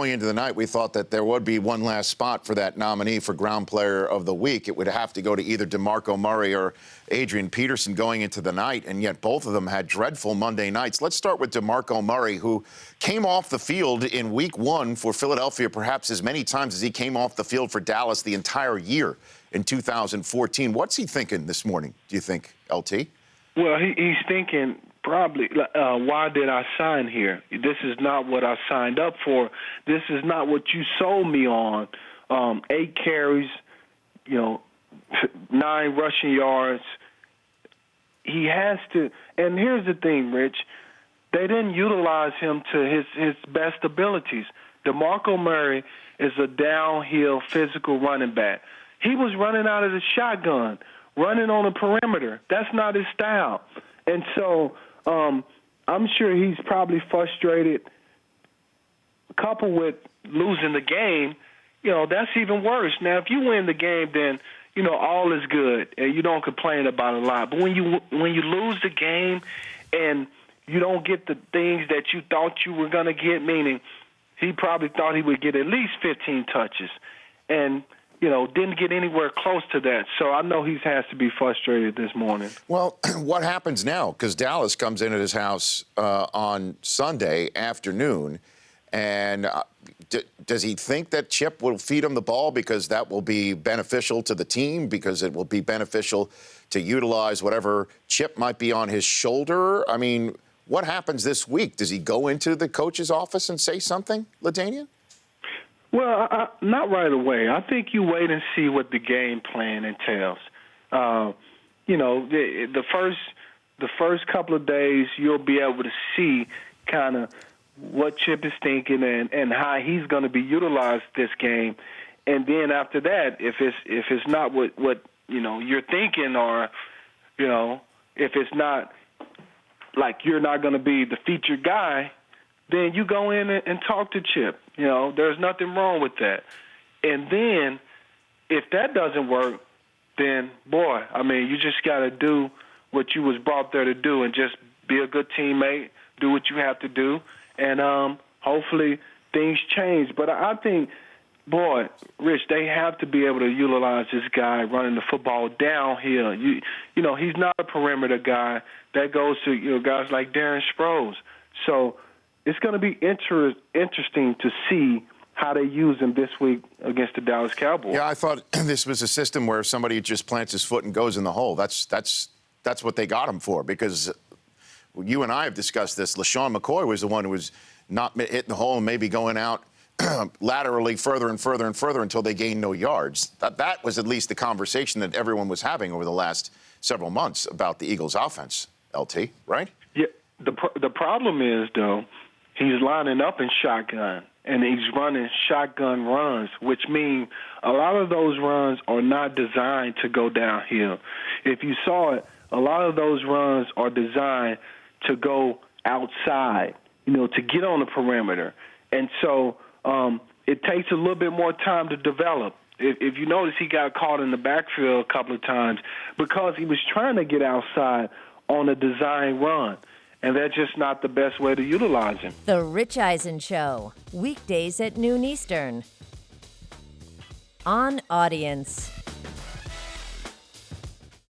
going into the night, we thought that there would be one last spot for that nominee for Ground Player of the Week. It would have to go to either DeMarco Murray or Adrian Peterson going into the night, and yet both of them had dreadful Monday nights. Let's start with DeMarco Murray, who came off the field in Week 1 for Philadelphia perhaps as many times as he came off the field for Dallas the entire year in 2014. What's he thinking this morning, do you think, LT? Well, he's thinking probably, why did I sign here? This is not what I signed up for. This is not what you sold me on. 8 carries, 9 rushing yards. He has to, and here's the thing, Rich. They didn't utilize him to his best abilities. DeMarco Murray is a downhill physical running back. He was running out of the shotgun, running on the perimeter. That's not his style. And so I'm sure he's probably frustrated. Coupled with losing the game, that's even worse. Now, if you win the game, then, all is good, and you don't complain about a lot. But when you lose the game and you don't get the things that you thought you were going to get, meaning he probably thought he would get at least 15 touches and, didn't get anywhere close to that. So I know he has to be frustrated this morning. Well, what happens now? Because Dallas comes in at his house on Sunday afternoon, and does he think that Chip will feed him the ball because that will be beneficial to the team, because it will be beneficial to utilize whatever chip might be on his shoulder? I mean, what happens this week? Does he go into the coach's office and say something, LaDainian? Well, not right away. I think you wait and see what the game plan entails. The first couple of days, you'll be able to see kind of what Chip is thinking and how he's going to be utilized this game. And then after that, if it's not what you're thinking, or if it's not like you're not going to be the featured guy, then you go in and talk to Chip. There's nothing wrong with that. And then if that doesn't work, then, you just got to do what you was brought there to do and just be a good teammate, do what you have to do, and hopefully things change. But I think, Rich, they have to be able to utilize this guy running the football downhill. He's not a perimeter guy. That goes to guys like Darren Sproles. So it's going to be interesting to see how they use him this week against the Dallas Cowboys. Yeah, I thought this was a system where somebody just plants his foot and goes in the hole. That's what they got him for, because you and I have discussed this. LeSean McCoy was the one who was not hitting the hole and maybe going out laterally further and further and further until they gained no yards. That was at least the conversation that everyone was having over the last several months about the Eagles' offense, LT, right? Yeah, the problem is, though, he's lining up in shotgun, and he's running shotgun runs, which means a lot of those runs are not designed to go downhill. If you saw it, a lot of those runs are designed to go outside, to get on the perimeter. And so it takes a little bit more time to develop. If you notice, he got caught in the backfield a couple of times because he was trying to get outside on a design run. And that's just not the best way to utilize him. The Rich Eisen Show, weekdays at noon Eastern. On Audience.